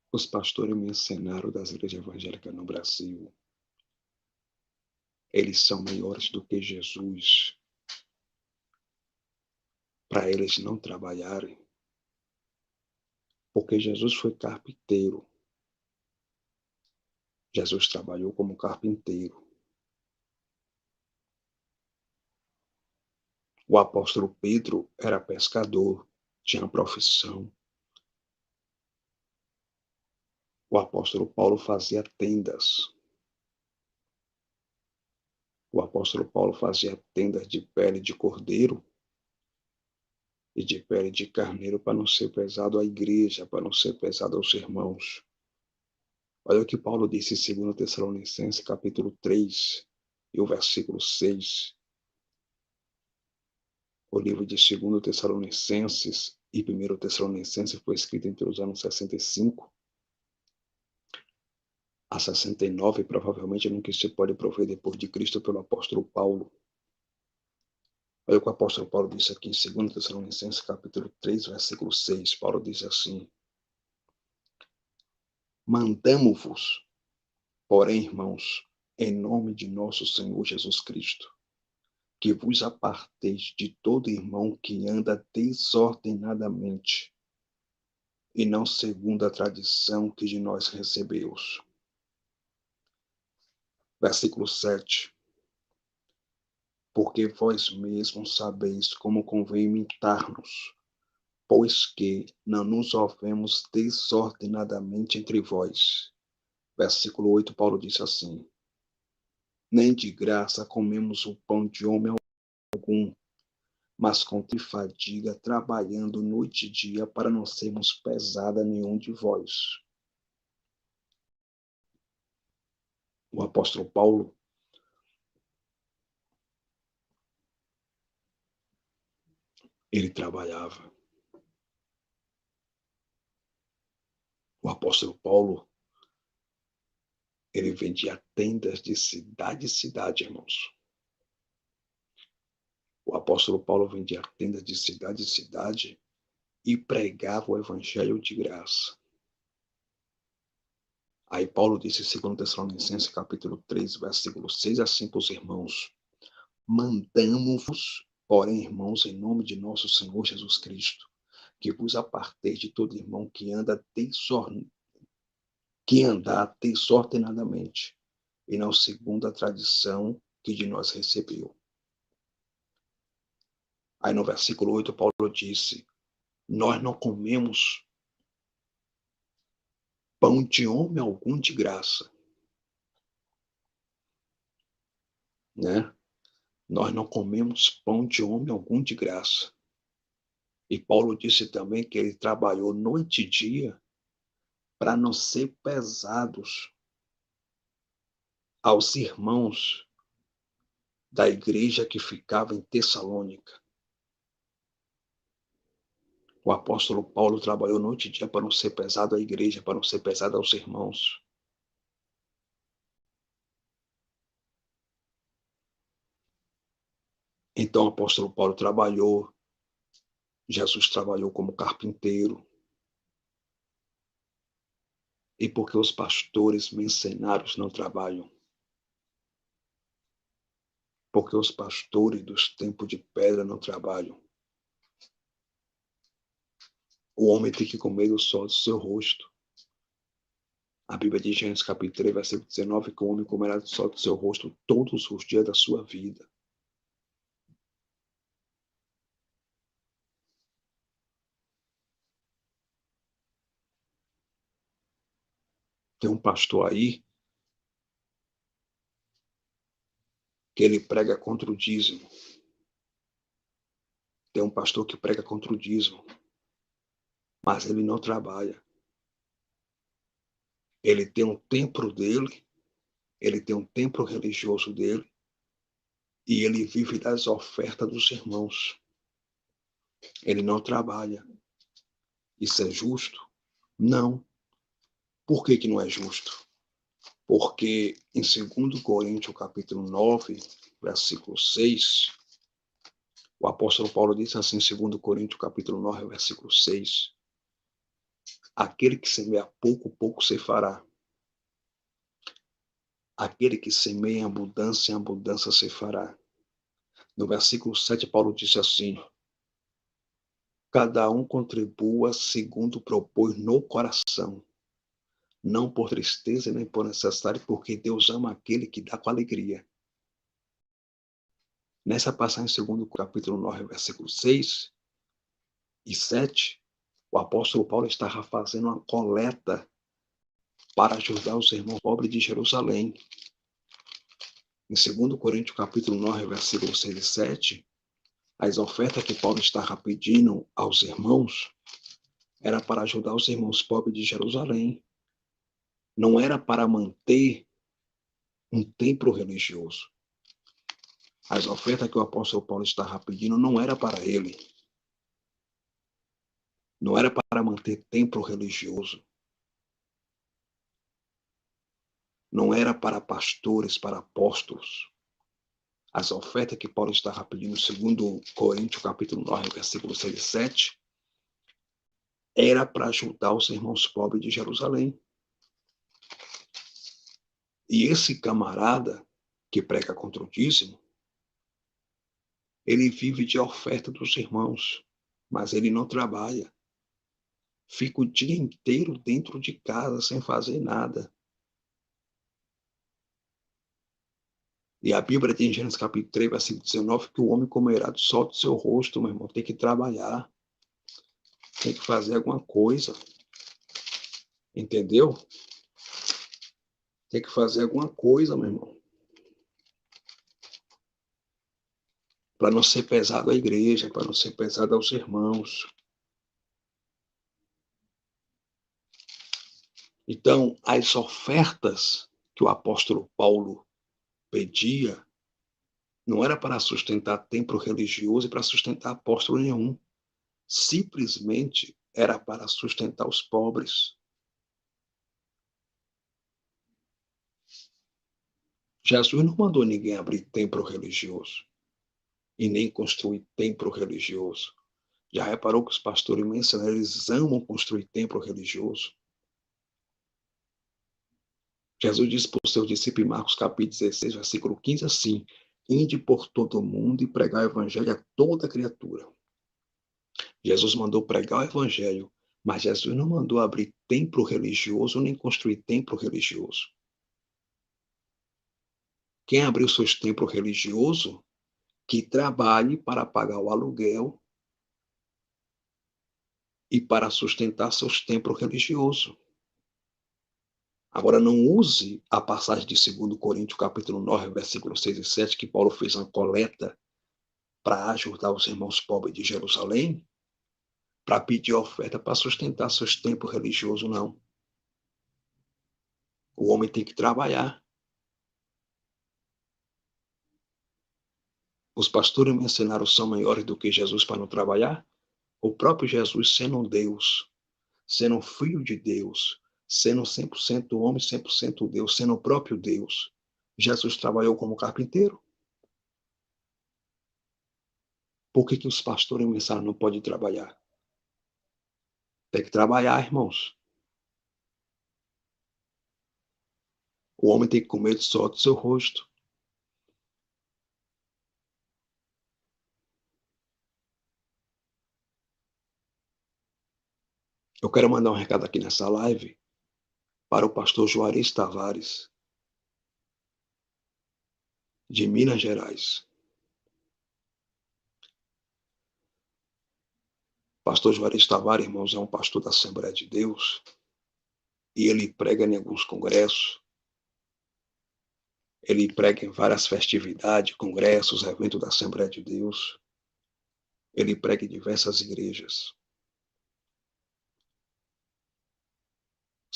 Os pastores missionários das igrejas evangélicas no Brasil, eles são maiores do que Jesus. Para eles não trabalharem, porque Jesus foi carpinteiro. Jesus trabalhou como carpinteiro. O apóstolo Pedro era pescador, tinha profissão. O apóstolo Paulo fazia tendas. O apóstolo Paulo fazia tendas de pele de cordeiro e de pele de carneiro para não ser pesado à igreja, para não ser pesado aos irmãos. Olha o que Paulo disse em 2 Tessalonicenses, capítulo 3, e o versículo 6. O livro de 2 Tessalonicenses e 1 Tessalonicenses foi escrito entre os anos 65 a 69, provavelmente no que se pode prover depois de Cristo pelo apóstolo Paulo. Olha o que o apóstolo Paulo disse aqui em 2 Tessalonicenses, capítulo 3, versículo 6. Paulo diz assim: Mandamo-vos, porém, irmãos, em nome de nosso Senhor Jesus Cristo, que vos aparteis de todo irmão que anda desordenadamente, e não segundo a tradição que de nós recebemos. Versículo 7. Porque vós mesmos sabeis como convém imitar-nos, pois que não nos movemos desordenadamente entre vós. Versículo 8, Paulo disse assim: Nem de graça comemos o pão de homem algum, mas com fadiga, trabalhando noite e dia, para não sermos pesada a nenhum de vós. O apóstolo Paulo, ele trabalhava. O apóstolo Paulo, ele vendia tendas de cidade em cidade, irmãos. O apóstolo Paulo vendia tendas de cidade em cidade e pregava o evangelho de graça. Aí Paulo disse em 2 Tessalonicenses, capítulo 3, versículo 6 a 5, os irmãos: Mandamo-vos, porém, irmãos, em nome de nosso Senhor Jesus Cristo, que vos aparteis de todo irmão que anda desordenadamente, e não segundo a tradição que de nós recebeu. Aí no versículo 8, Paulo disse: Nós não comemos pão de homem algum de graça, né? Nós não comemos pão de homem algum de graça. E Paulo disse também que ele trabalhou noite e dia para não ser pesados aos irmãos da igreja que ficava em Tessalônica. O apóstolo Paulo trabalhou noite e dia para não ser pesado à igreja, para não ser pesado aos irmãos. Então o apóstolo Paulo trabalhou, Jesus trabalhou como carpinteiro. E por que os pastores mercenários não trabalham? Porque os pastores dos tempos de pedra não trabalham. O homem tem que comer do sol do seu rosto. A Bíblia diz em Gênesis capítulo 3, versículo 19, que o homem comerá do sol do seu rosto todos os dias da sua vida. Tem um pastor aí que ele prega contra o dízimo. Tem um pastor que prega contra o dízimo, mas ele não trabalha. Ele tem um templo dele, ele tem um templo religioso dele, e ele vive das ofertas dos irmãos. Ele não trabalha. Isso é justo? Não. Por que que não é justo? Porque em 2 Coríntios, capítulo 9, versículo 6, o apóstolo Paulo diz assim, em 2 Coríntios, capítulo 9, versículo 6, Aquele que semeia pouco, pouco ceifará. Aquele que semeia em abundância ceifará. No versículo 7, Paulo disse assim: cada um contribua segundo propôs no coração, não por tristeza nem por necessidade, porque Deus ama aquele que dá com alegria. Nessa passagem, segundo o capítulo 9, versículo 6 e 7, o apóstolo Paulo estava fazendo uma coleta para ajudar os irmãos pobres de Jerusalém. Em 2 Coríntios, capítulo 9, versículo 6 e 7, as ofertas que Paulo estava pedindo aos irmãos era para ajudar os irmãos pobres de Jerusalém. Não era para manter um templo religioso. As ofertas que o apóstolo Paulo estava pedindo não era para ele. Não era para manter templo religioso. Não era para pastores, para apóstolos. As ofertas que Paulo estava pedindo, segundo Coríntios, capítulo 9, versículo 6 e 7, era para ajudar os irmãos pobres de Jerusalém. E esse camarada que prega contra o dízimo, ele vive de oferta dos irmãos, mas ele não trabalha. Fica o dia inteiro dentro de casa sem fazer nada. E a Bíblia diz em Gênesis capítulo 3, versículo 19, que o homem comerá do sol do seu rosto, meu irmão. Tem que trabalhar. Tem que fazer alguma coisa. Entendeu? Tem que fazer alguma coisa, meu irmão. Para não ser pesado à igreja, para não ser pesado aos irmãos. Então, as ofertas que o apóstolo Paulo pedia não era para sustentar templo religioso e para sustentar apóstolo nenhum. Simplesmente era para sustentar os pobres. Jesus não mandou ninguém abrir templo religioso e nem construir templo religioso. Já reparou que os pastores e missionários eles amam construir templo religioso? Jesus disse para os seus discípulos em Marcos capítulo 16, versículo 15 assim: ide por todo o mundo e pregar o evangelho a toda criatura. Jesus mandou pregar o evangelho, mas Jesus não mandou abrir templo religioso nem construir templo religioso. Quem abriu seus templos religiosos, que trabalhe para pagar o aluguel e para sustentar seus templos religiosos. Agora, não use a passagem de 2 Coríntios, capítulo 9, versículos 6 e 7, que Paulo fez uma coleta para ajudar os irmãos pobres de Jerusalém, para pedir oferta para sustentar seus templos religiosos, não. O homem tem que trabalhar. Os pastores me ensinaram são maiores do que Jesus para não trabalhar? O próprio Jesus, sendo um Deus, sendo um filho de Deus, sendo 100% homem, 100% Deus, sendo o próprio Deus, Jesus trabalhou como carpinteiro. Por que os pastores me ensinaram não podem trabalhar? Tem que trabalhar, irmãos. O homem tem que comer do sol do seu rosto. Eu quero mandar um recado aqui nessa live para o pastor Juarez Tavares, de Minas Gerais. Pastor Juarez Tavares, irmãos, é um pastor da Assembleia de Deus e ele prega em alguns congressos. Ele prega em várias festividades, congressos, eventos da Assembleia de Deus. Ele prega em diversas igrejas.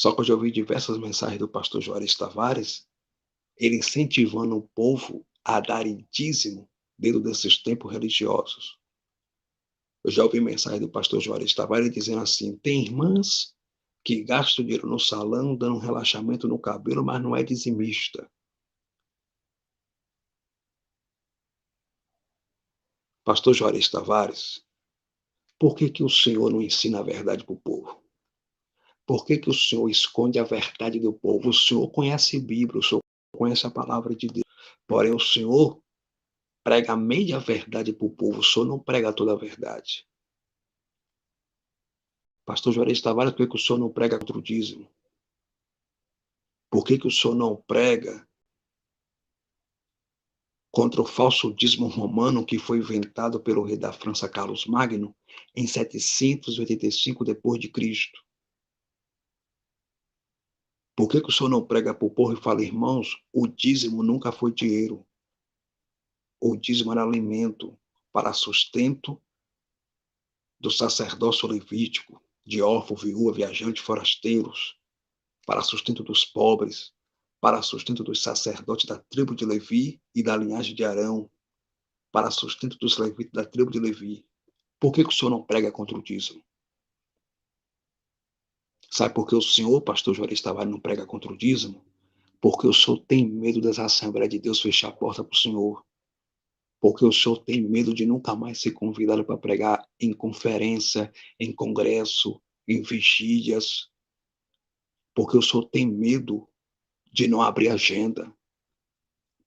Só que eu já ouvi diversas mensagens do pastor Juarez Tavares, ele incentivando o povo a darem dízimo dentro desses tempos religiosos. Eu já ouvi mensagem do pastor Juarez Tavares dizendo assim, tem irmãs que gastam dinheiro no salão, dando um relaxamento no cabelo, mas não é dizimista. Pastor Juarez Tavares, por que o Senhor não ensina a verdade para o povo? Por que o Senhor esconde a verdade do povo? O Senhor conhece a Bíblia, o Senhor conhece a palavra de Deus. Porém, o Senhor prega meia verdade para o povo, o Senhor não prega toda a verdade. Pastor Juarez Tavares, por que o Senhor não prega contra o dízimo? Por que o Senhor não prega contra o falso dízimo romano que foi inventado pelo rei da França, Carlos Magno, em 785 depois de Cristo? Por que o Senhor não prega para o povo e fala, irmãos, o dízimo nunca foi dinheiro. O dízimo era alimento para sustento do sacerdócio levítico, de órfão, viúva, viajante, forasteiros, para sustento dos pobres, para sustento dos sacerdotes da tribo de Levi e da linhagem de Arão, para sustento dos levitas da tribo de Levi. Por que o Senhor não prega contra o dízimo? Sabe por que o Senhor, pastor Juarez Tavares, não prega contra o dízimo? Porque o Senhor tem medo das Assembleias de Deus fechar a porta para o Senhor. Porque o Senhor tem medo de nunca mais ser convidado para pregar em conferência, em congresso, em vigílias. Porque o Senhor tem medo de não abrir agenda.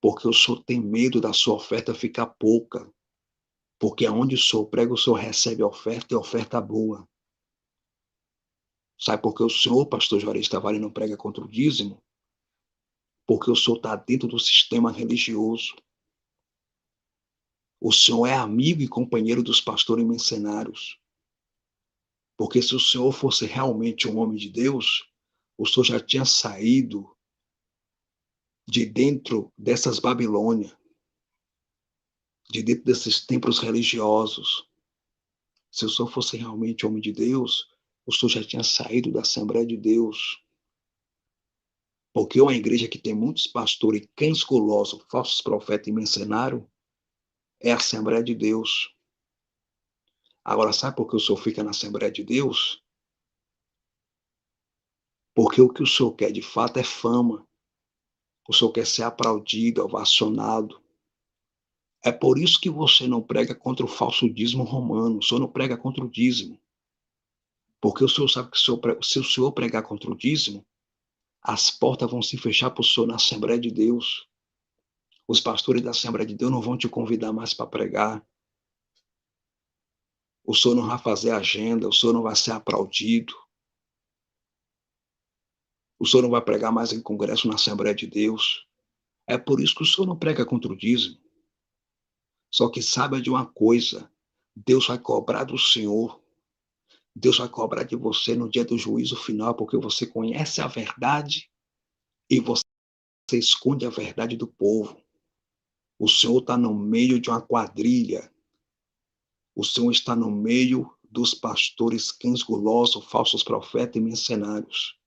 Porque o Senhor tem medo da sua oferta ficar pouca. Porque aonde o Senhor prega, o Senhor recebe oferta e oferta boa. Sabe por que o Senhor, pastor Juarez Tavares, não prega contra o dízimo? Porque o Senhor está dentro do sistema religioso. O Senhor é amigo e companheiro dos pastores mercenários. Porque se o Senhor fosse realmente um homem de Deus, o Senhor já tinha saído de dentro dessas Babilônias, de dentro desses templos religiosos. Se o Senhor fosse realmente homem de Deus, o Senhor já tinha saído da Assembleia de Deus. Porque uma igreja que tem muitos pastores, cães gulosos, falsos profetas e mercenários, é a Assembleia de Deus. Agora, sabe por que o Senhor fica na Assembleia de Deus? Porque o que o Senhor quer de fato é fama. O Senhor quer ser aplaudido, ovacionado. É por isso que você não prega contra o falso dízimo romano. O Senhor não prega contra o dízimo. Porque o Senhor sabe que se o Senhor pregar contra o dízimo, as portas vão se fechar para o Senhor na Assembleia de Deus. Os pastores da Assembleia de Deus não vão te convidar mais para pregar. O Senhor não vai fazer agenda, o Senhor não vai ser aplaudido. O Senhor não vai pregar mais em congresso na Assembleia de Deus. É por isso que o Senhor não prega contra o dízimo. Só que saiba de uma coisa, Deus vai cobrar do Senhor. Deus vai cobrar de você no dia do juízo final, porque você conhece a verdade e você esconde a verdade do povo. O Senhor está no meio de uma quadrilha. O Senhor está no meio dos pastores cães gulosos, falsos profetas e mercenários.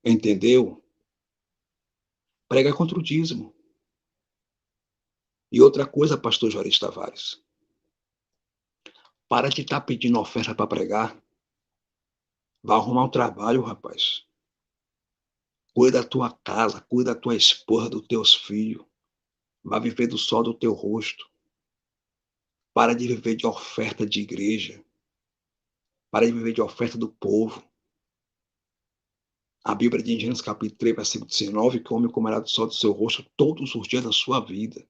Entendeu? Prega contra o dízimo. E outra coisa, pastor Juarez Tavares. Para de estar pedindo oferta para pregar. Vai arrumar um trabalho, rapaz. Cuida da tua casa, cuida da tua esposa, dos teus filhos. Vai viver do sol do teu rosto. Para de viver de oferta de igreja. Para de viver de oferta do povo. A Bíblia diz em Gênesis capítulo 3, versículo 19, que o homem comerá do sol do seu rosto todos os dias da sua vida.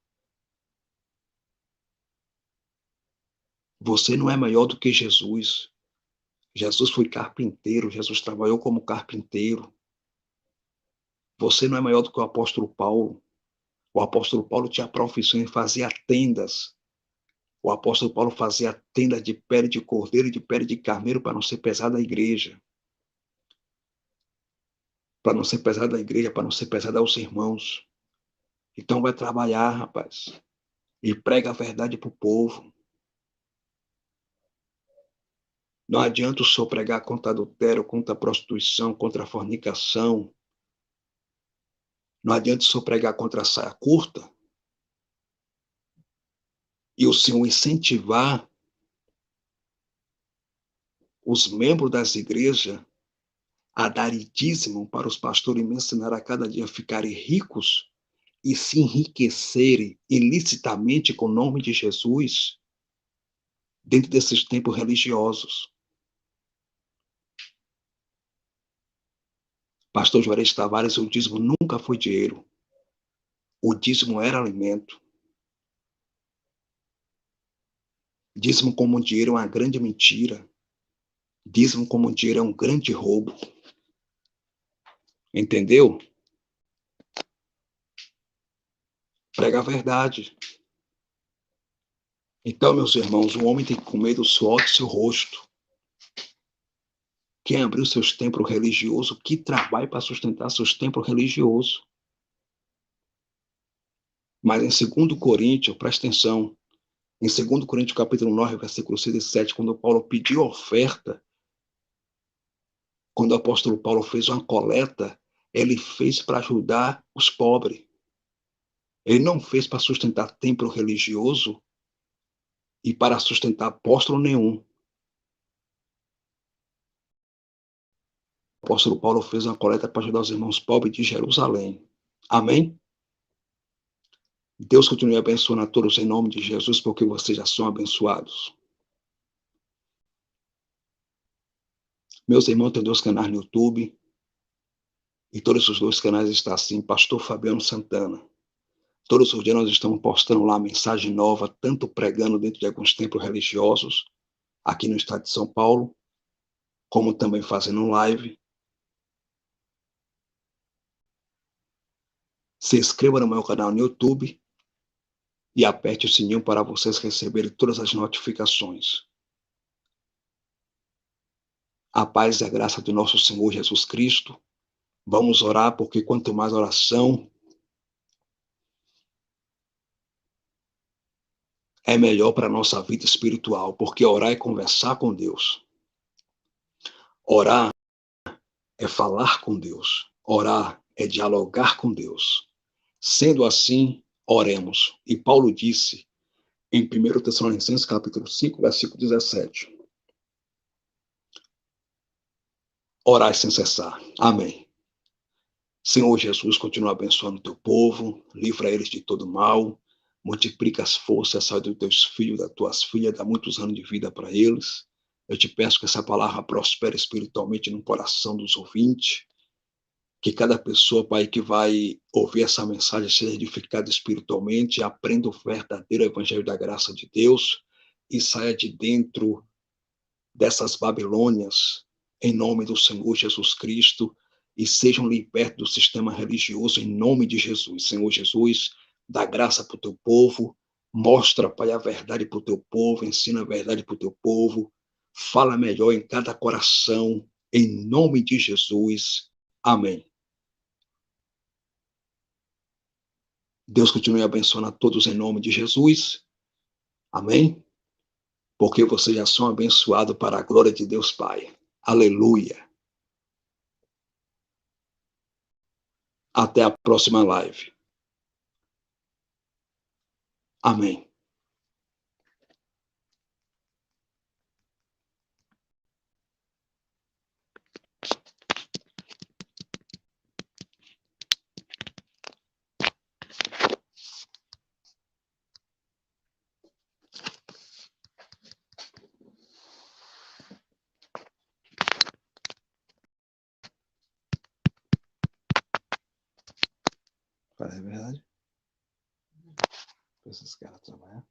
Você não é maior do que Jesus. Jesus foi carpinteiro, Jesus trabalhou como carpinteiro. Você não é maior do que o apóstolo Paulo. O apóstolo Paulo tinha a profissão de fazer tendas. O apóstolo Paulo fazia tenda de pele de cordeiro e de pele de carneiro para não ser pesado à igreja. Para não ser pesado à igreja, para não ser pesado aos irmãos. Então vai trabalhar, rapaz. E prega a verdade para o povo. Não adianta o senhor pregar contra adultério, contra a prostituição, contra a fornicação. Não adianta o senhor pregar contra a saia curta. E o senhor incentivar os membros das igrejas a darem dízimo para os pastores me ensinar a cada dia ficarem ricos e se enriquecerem ilicitamente com o nome de Jesus, dentro desses templos religiosos. Pastor Juarez Tavares, o dízimo nunca foi dinheiro. O dízimo era alimento. Dízimo como dinheiro é uma grande mentira. Dízimo como dinheiro é um grande roubo. Entendeu? Prega a verdade. Então, meus irmãos, o homem tem que comer do suor do seu rosto. Quem abriu seus templos religiosos, que trabalhe para sustentar seus templos religiosos. Mas em 2 Coríntios, presta atenção, em 2 Coríntios capítulo 9, versículo 6 e 7, quando Paulo pediu oferta, quando o apóstolo Paulo fez uma coleta, ele fez para ajudar os pobres. Ele não fez para sustentar templo religioso e para sustentar apóstolo nenhum. O apóstolo Paulo fez uma coleta para ajudar os irmãos pobres de Jerusalém. Amém? Deus continue abençoando a todos em nome de Jesus, porque vocês já são abençoados. Meus irmãos, tem 2 canais no YouTube. E todos os 2 canais estão assim, Pastor Fabiano Santana. Todos os dias nós estamos postando lá mensagem nova, tanto pregando dentro de alguns templos religiosos, aqui no estado de São Paulo, como também fazendo live. Se inscreva no meu canal no YouTube e aperte o sininho para vocês receberem todas as notificações. A paz e a graça do nosso Senhor Jesus Cristo. Vamos orar, porque quanto mais oração, é melhor para a nossa vida espiritual, porque orar é conversar com Deus. Orar é falar com Deus. Orar é dialogar com Deus. Sendo assim, oremos. E Paulo disse em 1 Tessalonicenses capítulo 5, versículo 17. Orai sem cessar. Amém. Senhor Jesus, continua abençoando o teu povo, livra eles de todo mal, multiplica as forças, saúde dos teus filhos, das tuas filhas, dá muitos anos de vida para eles. Eu te peço que essa palavra prospere espiritualmente no coração dos ouvintes, que cada pessoa, Pai, que vai ouvir essa mensagem seja edificada espiritualmente, aprenda o verdadeiro evangelho da graça de Deus e saia de dentro dessas Babilônias, em nome do Senhor Jesus Cristo, e sejam libertos do sistema religioso em nome de Jesus. Senhor Jesus, dá graça para o teu povo, mostra, Pai, a verdade para o teu povo, ensina a verdade para o teu povo, fala melhor em cada coração, em nome de Jesus. Amém. Deus continue abençoando a todos em nome de Jesus. Amém? Porque vocês já são abençoados para a glória de Deus Pai. Aleluia. Até a próxima live. Amém. É verdade? Esses caras trabalhar.